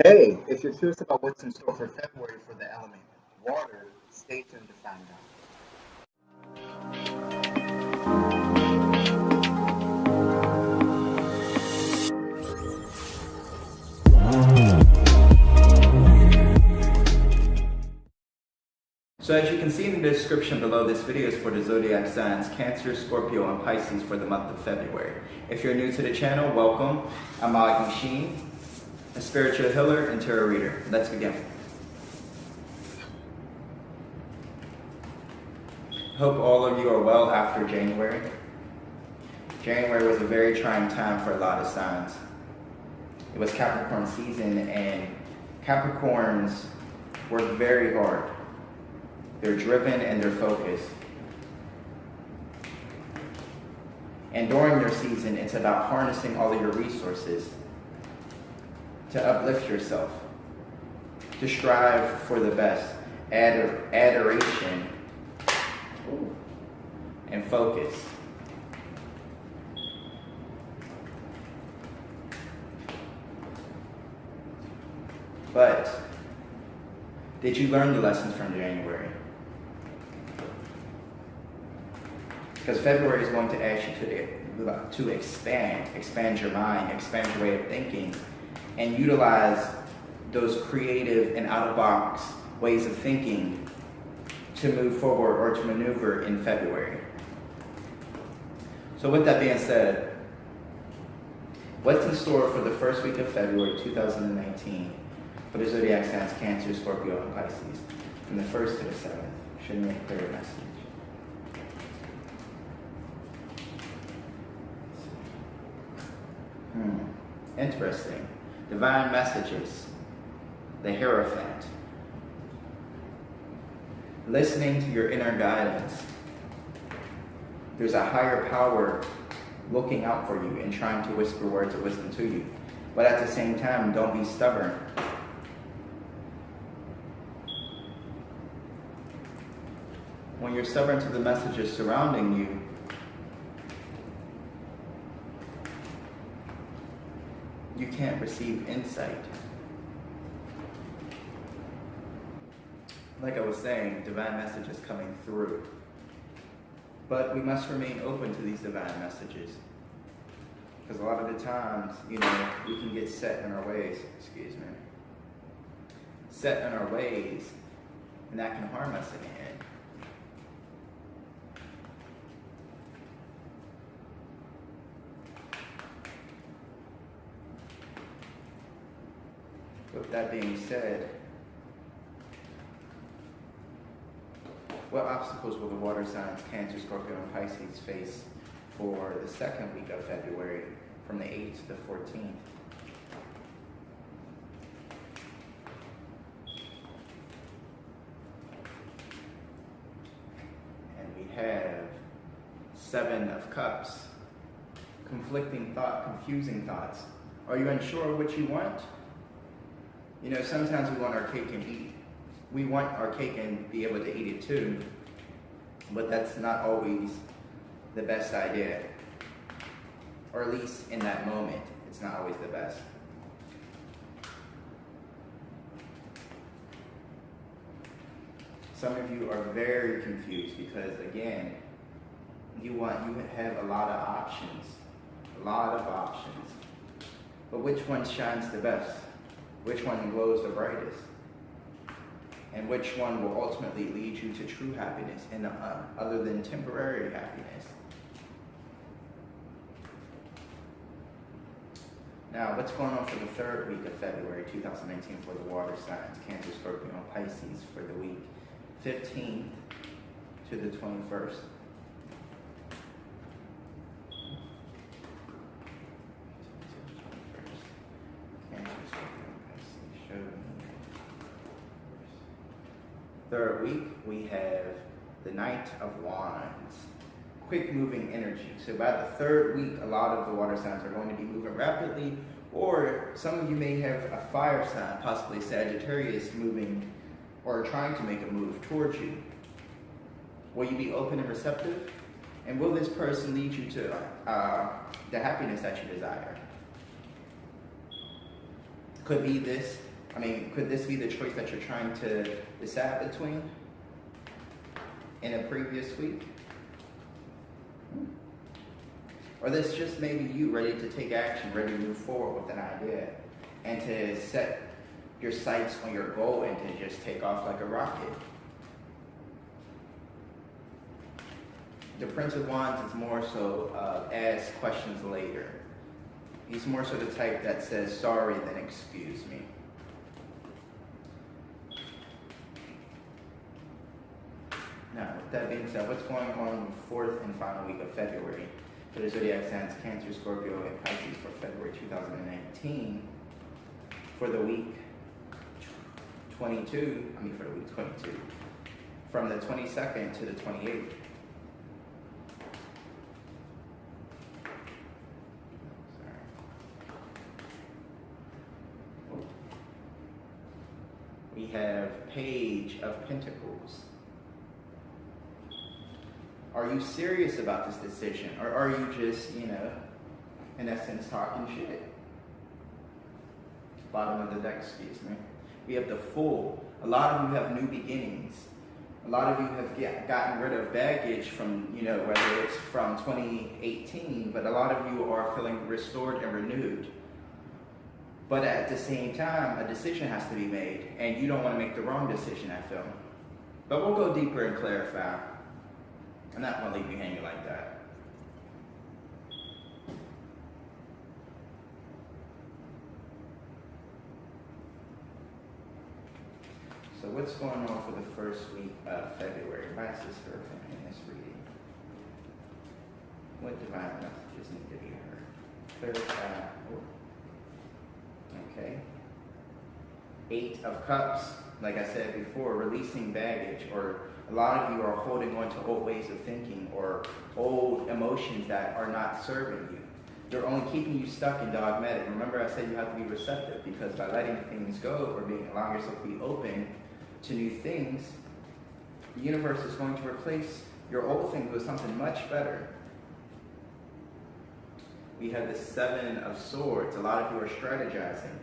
Hey, if you're curious about what's in store for February for the element water, stay tuned to find out. So as you can see in the description below, this video is for the zodiac signs Cancer, Scorpio, and Pisces for the month of February. If you're new to the channel, welcome. I'm Malik Machine, a spiritual healer and tarot reader. Let's begin. Hope all of you are well after January. January was a very trying time for a lot of signs. It was Capricorn season, and Capricorns work very hard. They're driven and they're focused. And during your season, it's about harnessing all of your resources to uplift yourself, to strive for the best, adoration, and focus. But did you learn the lessons from January? Because February is going to ask you to expand your mind, expand your way of thinking, and utilize those creative and out-of-box ways of thinking to move forward or to maneuver in February. So with that being said, what's in store for the first week of February 2019 for the zodiac signs Cancer, Scorpio, and Pisces from the 1st to the 7th? Should make a clear message. Interesting. Divine messages. The Hierophant. Listening to your inner guidance. There's a higher power looking out for you and trying to whisper words of wisdom to you. But at the same time, don't be stubborn. When you're stubborn to the messages surrounding you, you can't receive insight. Like I was saying, divine messages coming through. But we must remain open to these divine messages. Because a lot of the times, we can get set in our ways, set in our ways, and that can harm us in the end. With that being said, what obstacles will the water signs Cancer, Scorpio, and Pisces face for the second week of February from the 8th to the 14th? And we have 7 of Cups, conflicting thought, confusing thoughts. Are you unsure of what you want? Sometimes we want our cake and eat. We want our cake and be able to eat it too, but that's not always the best idea. Or at least in that moment, it's not always the best. Some of you are very confused because, again, you have a lot of options. But which one shines the best? Which one glows the brightest? And which one will ultimately lead you to true happiness and other than temporary happiness? Now, what's going on for the third week of February 2019 for the water signs, Cancer, Scorpio, and Pisces for the week 15th to the 21st? Third week, we have the Knight of Wands. Quick moving energy. So by the third week, a lot of the water signs are going to be moving rapidly, or some of you may have a fire sign, possibly Sagittarius, moving or trying to make a move towards you. Will you be open and receptive? And will this person lead you to the happiness that you desire? Could be this, could this be the choice that you're trying to decide between in a previous week? Or this just maybe you ready to take action, ready to move forward with an idea, and to set your sights on your goal and to just take off like a rocket. The Prince of Wands is more so ask questions later. He's more so the type that says sorry than excuse me. Now, with that being said, what's going on the fourth and final week of February for the zodiac signs Cancer, Scorpio, and Pisces for February 2019? For the week 22, from the 22nd to the 28th. We have Page of Pentacles. Are you serious about this decision? Or are you just, in essence, talking shit? Bottom of the deck, excuse me. We have the Fool. A lot of you have new beginnings. A lot of you have gotten rid of baggage from, whether it's from 2018, but a lot of you are feeling restored and renewed. But at the same time, a decision has to be made, and you don't want to make the wrong decision, I feel. But we'll go deeper and clarify. I'm not going to leave you hanging like that. So what's going on for the first week of February? Why is this for in this reading? What divine messages need to be heard? Clarify. Okay. 8 of Cups, like I said before, releasing baggage, or a lot of you are holding on to old ways of thinking or old emotions that are not serving you. They're only keeping you stuck and dogmatic. Remember, I said you have to be receptive, because by letting things go or allowing yourself to be open to new things, the universe is going to replace your old things with something much better. We have the 7 of Swords. A lot of you are strategizing.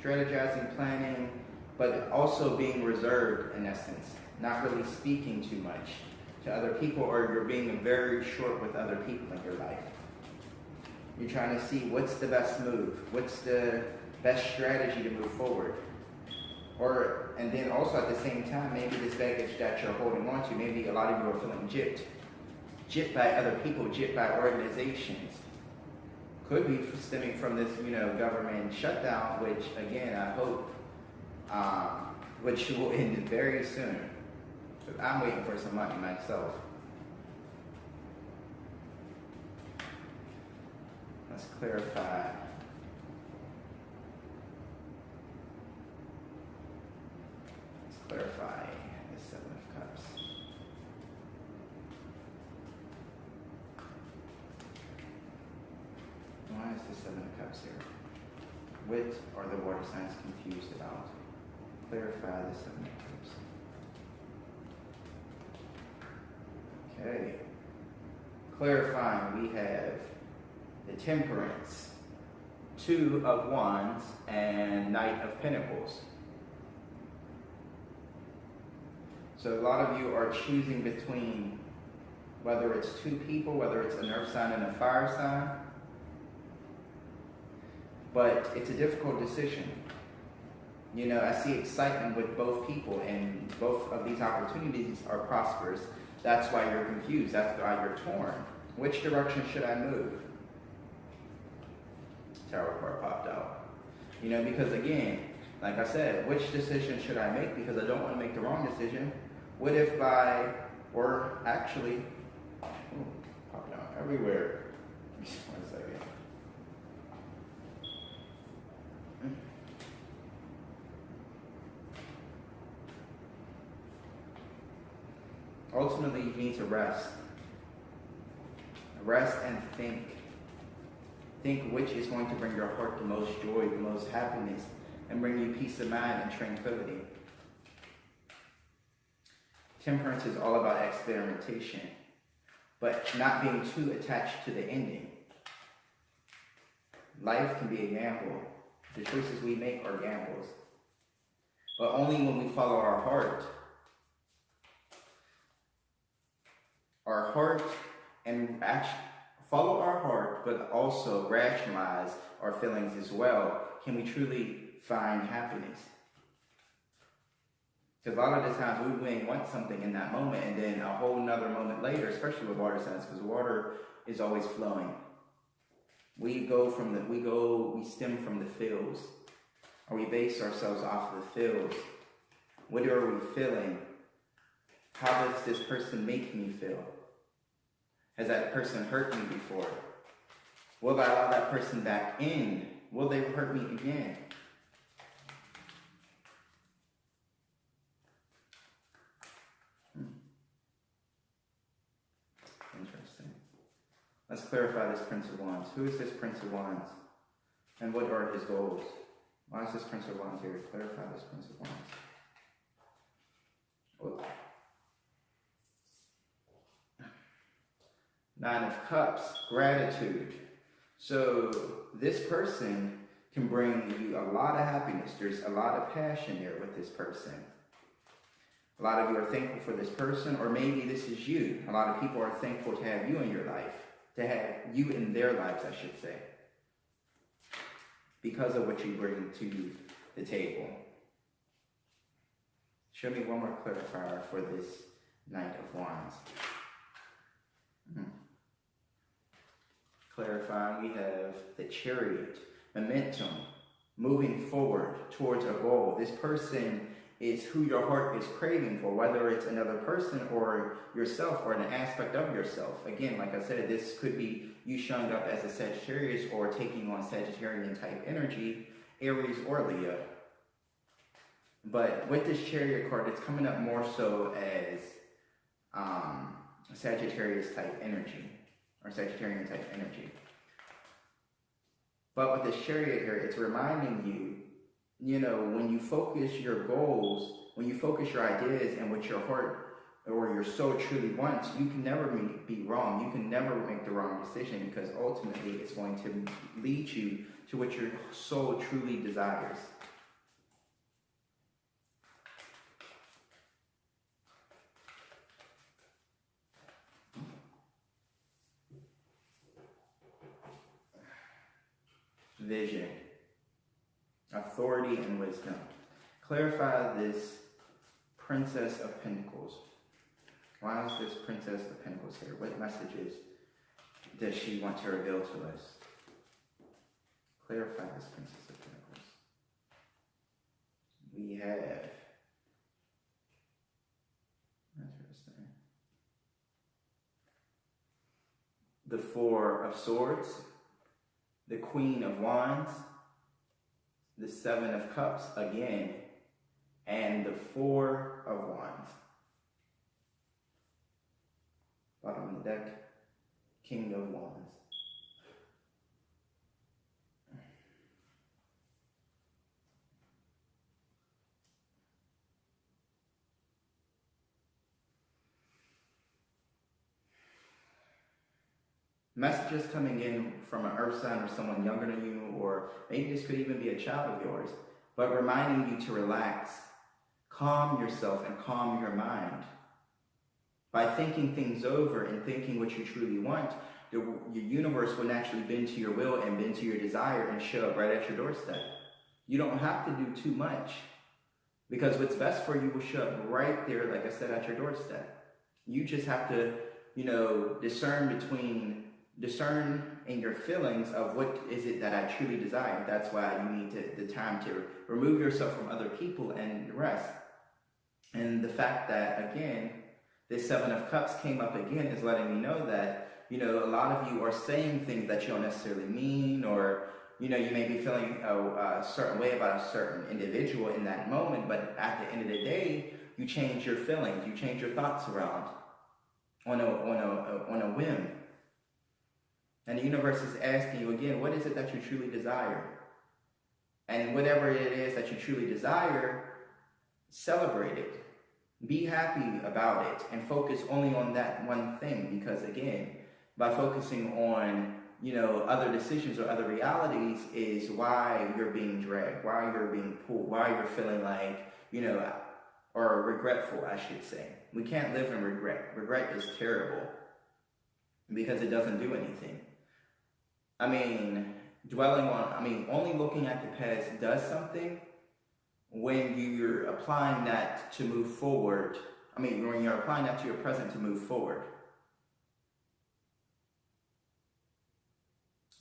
Strategizing, planning, but also being reserved in essence. Not really speaking too much to other people, or you're being very short with other people in your life. You're trying to see what's the best move, what's the best strategy to move forward. And then also at the same time, maybe this baggage that you're holding on to, maybe a lot of you are feeling gypped. Gypped by other people, gypped by organizations. Could be stemming from this, government shutdown, which again, I hope, which will end very soon. But I'm waiting for some money myself. Let's clarify. Let's clarify the 7 of Cups. Why is the 7 of Cups here? What are the water signs confused about? Clarify the 7 of Cups. Okay. Clarifying, we have the Temperance, 2 of Wands, and Knight of Pentacles. So a lot of you are choosing between whether it's 2 people, whether it's an earth sign and a fire sign. But it's a difficult decision. I see excitement with both people, and both of these opportunities are prosperous. That's why you're confused. That's why you're torn. Which direction should I move? Tarot card popped out. Because again, like I said, which decision should I make? Because I don't want to make the wrong decision. What if popped out everywhere. One second. Ultimately, you need to rest. Rest and think. Think which is going to bring your heart the most joy, the most happiness, and bring you peace of mind and tranquility. Temperance is all about experimentation, but not being too attached to the ending. life can be a gamble. The choices we make are gambles. But only when we follow our heart. Our heart and follow our heart, but also rationalize our feelings as well, can we truly find happiness. Because a lot of the times we may want something in that moment, and then a whole nother moment later, especially with water signs, because water is always flowing. We stem from the feels, or we base ourselves off of the feels. What are we feeling? How does this person make me feel? Has that person hurt me before? Will I allow that person back in? Will they hurt me again? Interesting. Let's clarify this Prince of Wands. Who is this Prince of Wands? And what are his goals? Why is this Prince of Wands here? Clarify this Prince of Wands. Whoa. Nine of Cups, gratitude. So this person can bring you a lot of happiness. There's a lot of passion there with this person. A lot of you are thankful for this person, or maybe this is you. A lot of people are thankful to have you in your life, to have you in their lives, I should say, because of what you bring to the table. Show me one more clarifier for this Knight of Wands. Clarifying, we have the Chariot, momentum, moving forward towards a goal. This person is who your heart is craving for, whether it's another person or yourself or an aspect of yourself. Again, like I said, this could be you showing up as a Sagittarius or taking on Sagittarian type energy, Aries or Leo. But with this Chariot card, it's coming up more so as Sagittarius type energy. Or Sagittarian type energy. But with this Chariot here, it's reminding you, when you focus your goals, when you focus your ideas and what your heart or your soul truly wants, you can never be wrong. You can never make the wrong decision, because ultimately it's going to lead you to what your soul truly desires. Vision, authority, and wisdom. Clarify this Princess of Pentacles. Why is this Princess of Pentacles here? What messages does she want to reveal to us? Clarify this Princess of Pentacles. We have, interesting, the Four of Swords, the Queen of Wands, the Seven of Cups again, and the Four of Wands. Bottom of the deck, King of Wands. Messages coming in from an earth sign or someone younger than you, or maybe this could even be a child of yours, but reminding you to relax, calm yourself, and calm your mind. By thinking things over and thinking what you truly want, your universe will naturally bend to your will and bend to your desire and show up right at your doorstep. You don't have to do too much, because what's best for you will show up right there, like I said, at your doorstep. You just have to, discern in your feelings of what is it that I truly desire. That's why you need the time to remove yourself from other people and rest. And the fact that, again, this Seven of Cups came up again is letting me know that, a lot of you are saying things that you don't necessarily mean, or, you may be feeling a certain way about a certain individual in that moment, but at the end of the day, you change your feelings, you change your thoughts around on a whim. And the universe is asking you again, what is it that you truly desire? And whatever it is that you truly desire, celebrate it. Be happy about it and focus only on that one thing. Because again, by focusing on, other decisions or other realities is why you're being dragged, why you're being pulled, why you're feeling like, or regretful, I should say. We can't live in regret. Regret is terrible because it doesn't do anything. Only looking at the past does something when you're applying that to move forward. When you're applying that to your present to move forward.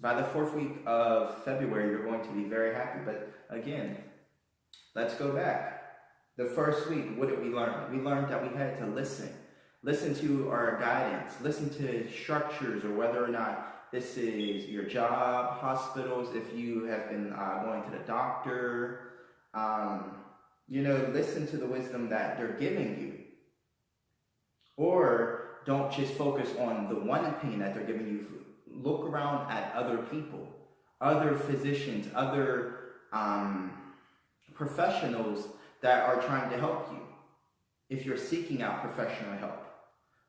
By the 4th week of February, you're going to be very happy. But again, let's go back. The first week, what did we learn? We learned that we had to listen. Listen to our guidance. Listen to structures, or whether or not this is your job, hospitals, if you have been going to the doctor. Listen to the wisdom that they're giving you. Or don't just focus on the one opinion that they're giving you. Look around at other people, other physicians, other professionals that are trying to help you if you're seeking out professional help.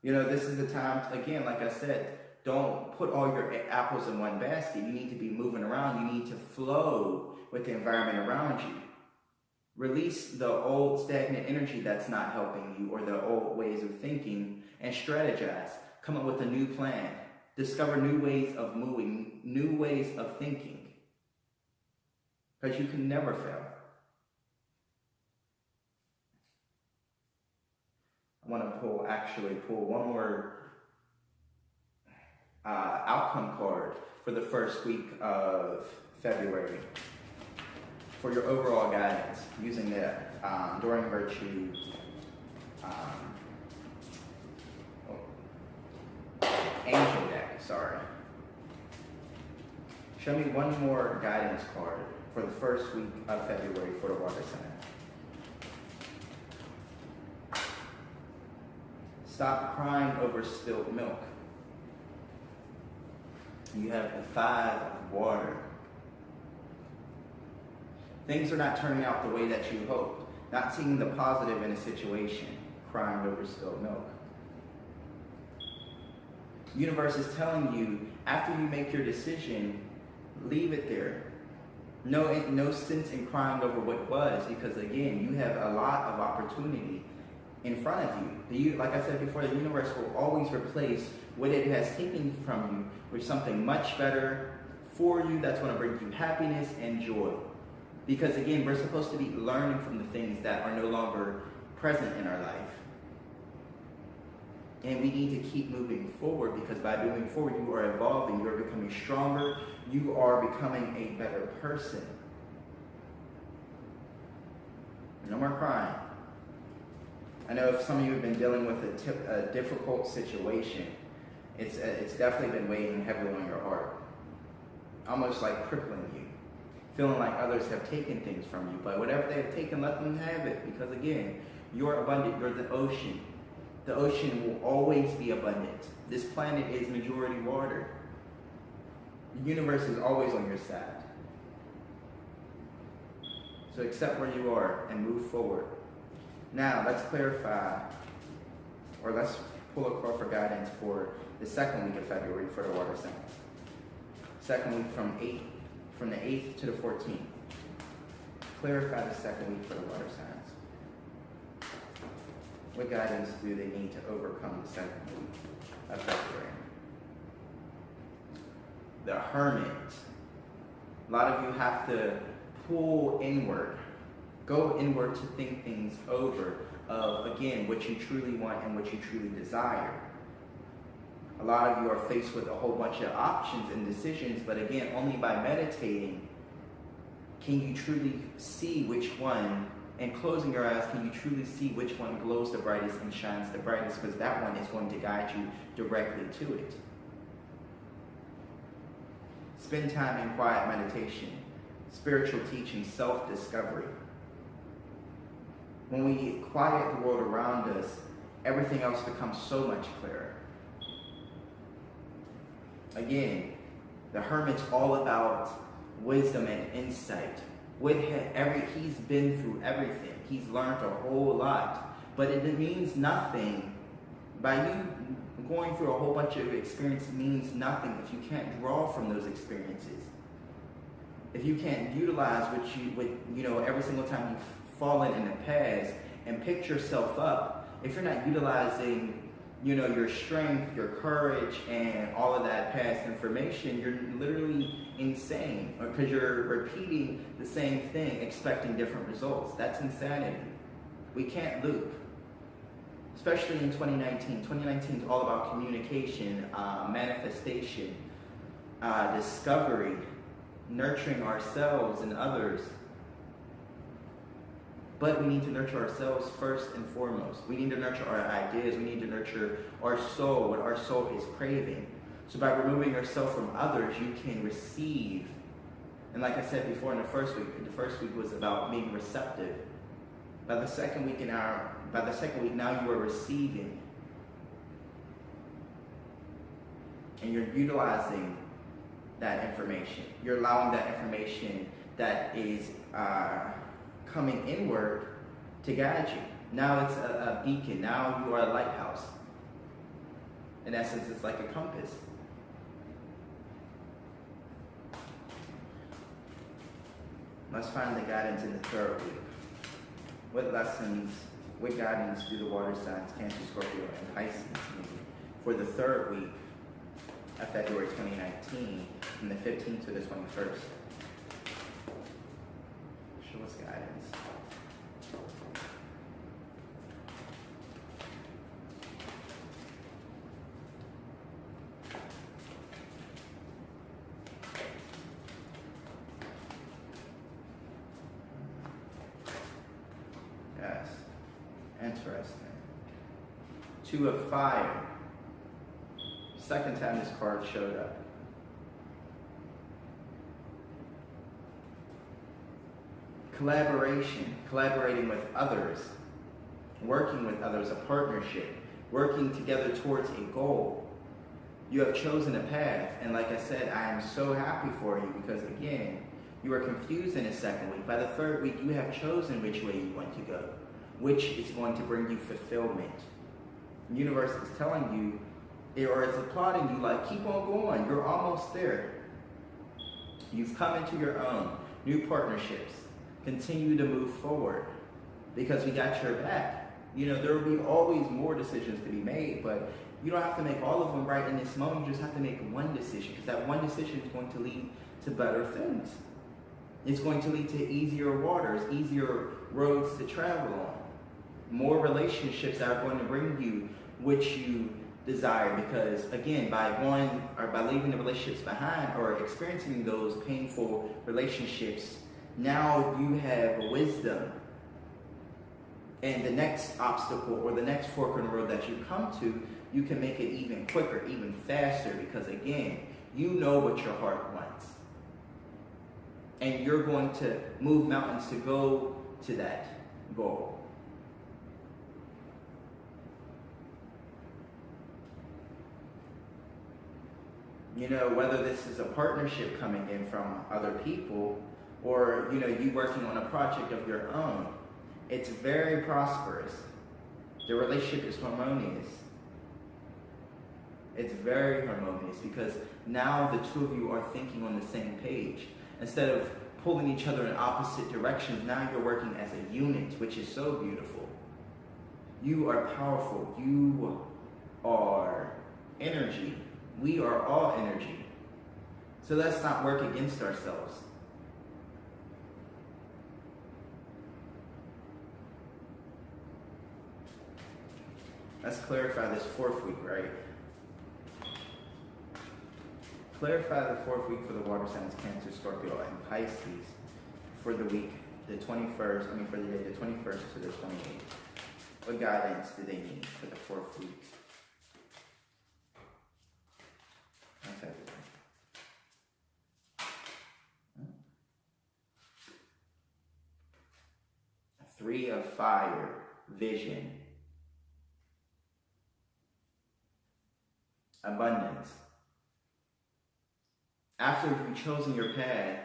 This is the time, again, like I said, don't put all your apples in one basket. You need to be moving around. You need to flow with the environment around you. Release the old stagnant energy that's not helping you, or the old ways of thinking, and strategize. Come up with a new plan. Discover new ways of moving, new ways of thinking. Because you can never fail. I want to pull one more outcome card for the first week of February for your overall guidance using the Enduring Virtue Angel deck. Show me one more guidance card for the first week of February for the water sign. Stop crying over spilled milk. You have the 5 of water. Things are not turning out the way that you hoped. Not seeing the positive in a situation. Crying over spilled milk. The universe is telling you, after you make your decision, leave it there. No sense in crying over what was, because again, you have a lot of opportunity in front of you. Like I said before, the universe will always replace what it has taken from you with something much better for you that's going to bring you happiness and joy. Because again, we're supposed to be learning from the things that are no longer present in our life. And we need to keep moving forward, because by moving forward, you are evolving, you are becoming stronger, you are becoming a better person. No more crying. I know if some of you have been dealing with a difficult situation, it's definitely been weighing heavily on your heart. Almost like crippling you. Feeling like others have taken things from you. But whatever they have taken, let them have it. Because again, you're abundant. You're the ocean. The ocean will always be abundant. This planet is majority water. The universe is always on your side. So accept where you are and move forward. Now, let's clarify, or let's pull a card for guidance for the second week of February for the water signs. Second week from the 8th to the 14th. Clarify the second week for the water signs. What guidance do they need to overcome the second week of February? The Hermit. A lot of you have to pull inward. Go inward to think things over of, again, what you truly want and what you truly desire. A lot of you are faced with a whole bunch of options and decisions, but again, only by meditating can you truly see which one, and closing your eyes, can you truly see which one glows the brightest and shines the brightest, because that one is going to guide you directly to it. Spend time in quiet meditation, spiritual teaching, self-discovery. When we quiet the world around us, everything else becomes so much clearer. Again, the Hermit's all about wisdom and insight. He's been through everything. He's learned a whole lot. But it means nothing by you going through a whole bunch of experience means nothing if you can't draw from those experiences. If you can't utilize every single time you've fallen in the past and picked yourself up, if you're not utilizing, your strength, your courage, and all of that past information, you're literally insane, because you're repeating the same thing, expecting different results. That's insanity. We can't loop. Especially in 2019. 2019 is all about communication, manifestation, discovery, nurturing ourselves and others. But we need to nurture ourselves first and foremost. We need to nurture our ideas. We need to nurture our soul, what our soul is craving. So by removing yourself from others, you can receive. And like I said before in the first week was about being receptive. By the second week now you are receiving. And you're utilizing that information. You're allowing that information that is coming inward to guide you. Now it's a beacon. Now you are a lighthouse. In essence, it's like a compass. Let's find the guidance in the third week. What guidance do the water signs, Cancer, Scorpio, and Pisces need for the third week of February 2019, from the 15th to the 21st? Show us guidance. Yes. Interesting. Two of Fire. Second time this card showed up. Collaborating with others, working with others, a partnership, working together towards a goal. You have chosen a path, and like I said, I am so happy for you, because again, you are confused in the second week. By the third week, you have chosen which way you want to go, which is going to bring you fulfillment. The universe is telling you, or it's applauding you, like, keep on going, you're almost there. You've come into your own, new partnerships. Continue to move forward, because we got your back. There will be always more decisions to be made, but you don't have to make all of them right in this moment. You just have to make one decision, because that one decision is going to lead to better things. It's going to lead to easier waters, easier roads to travel on, more relationships that are going to bring you which you desire, because again, by leaving the relationships behind or experiencing those painful relationships, now you have wisdom, and the next obstacle or the next fork in the road that you come to, you can make it even quicker, even faster, because again, you know what your heart wants, and you're going to move mountains to go to that goal. Whether this is a partnership coming in from other people, or you working on a project of your own, it's very prosperous. The relationship is harmonious. It's very harmonious, because now the two of you are thinking on the same page. Instead of pulling each other in opposite directions, now you're working as a unit, which is so beautiful. You are powerful. You are energy. We are all energy. So let's not work against ourselves. Let's clarify this fourth week, right? Clarify the fourth week for the water signs, Cancer, Scorpio, and Pisces for the week, for the day, the 21st to the 28th. What guidance do they need for the fourth week? Okay. Three of Fire, vision. Abundance. After you've chosen your path,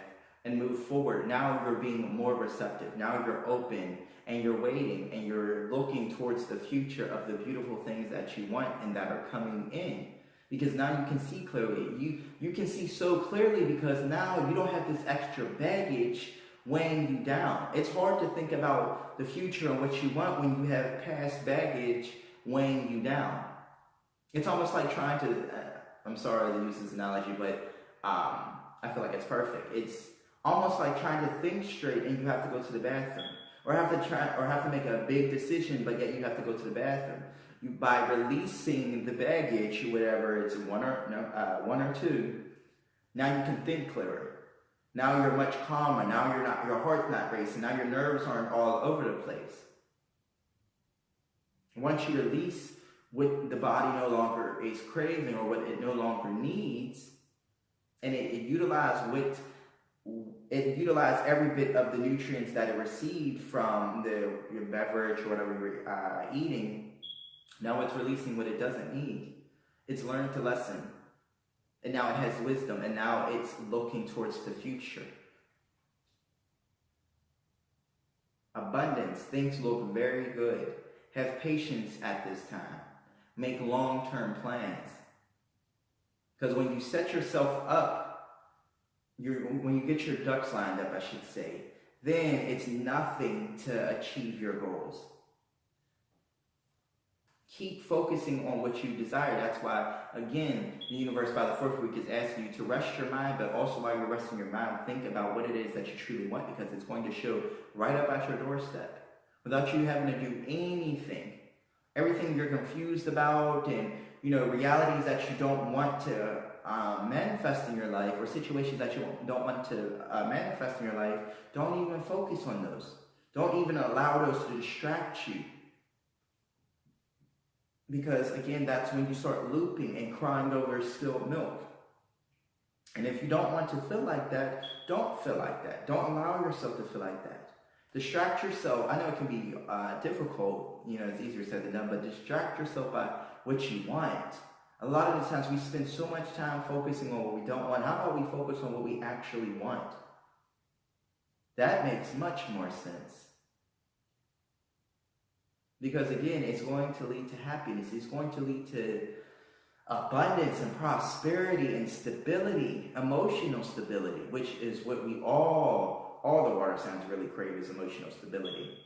and move forward. Now you're being more receptive. Now you're open and you're waiting and you're looking towards the future of the beautiful things that you want and that are coming in. Because now you can see clearly. You can see so clearly because now you don't have this extra baggage weighing you down. It's hard to think about the future and what you want when you have past baggage weighing you down. It's almost like trying to, I'm sorry to use this analogy, but I feel like it's perfect. It's almost like trying to think straight and you have to go to the bathroom. Or have to make a big decision, but yet you have to go to the bathroom. By releasing the baggage, whatever it's one or two, now you can think clearer. Now you're much calmer. Now your heart's not racing. Now your nerves aren't all over the place. Once you release what the body no longer is craving or what it no longer needs, and it utilizes every bit of the nutrients that it received from your beverage or whatever you're eating. Now it's releasing what it doesn't need. It's learned to lesson. And now it has wisdom. And now it's looking towards the future. Abundance. Things look very good. Have patience at this time. Make long-term plans. Because when you set yourself up, when you get your ducks lined up, I should say, then it's nothing to achieve your goals. Keep focusing on what you desire. That's why, again, the universe by the fourth week is asking you to rest your mind, but also while you're resting your mind, think about what it is that you truly want, because it's going to show right up at your doorstep without you having to do anything. Everything you're confused about and, realities that you don't want to manifest in your life, or situations that you don't want to manifest in your life, don't even focus on those. Don't even allow those to distract you. Because, again, that's when you start looping and crying over spilled milk. And if you don't want to feel like that, don't feel like that. Don't allow yourself to feel like that. Distract yourself. I know it can be difficult. It's easier said than done. But distract yourself by what you want. A lot of the times we spend so much time focusing on what we don't want. How about we focus on what we actually want? That makes much more sense. Because, again, it's going to lead to happiness. It's going to lead to abundance and prosperity and stability, emotional stability, which is what we all the water signs really crave, is emotional stability.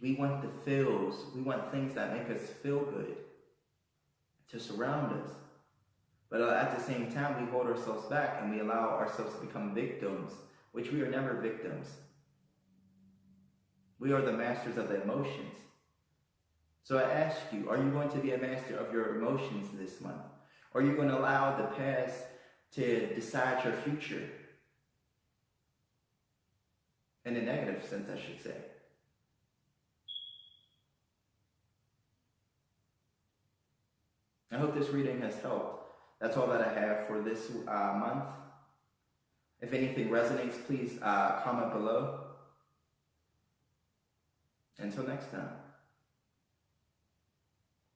We want the feels. We want things that make us feel good to surround us. But at the same time, we hold ourselves back and we allow ourselves to become victims, which we are never victims. We are the masters of the emotions. So I ask you, are you going to be a master of your emotions this month? Or are you going to allow the past to decide your future? In a negative sense, I should say. I hope this reading has helped. That's all that I have for this month. If anything resonates, please comment below. Until next time.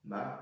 Bye.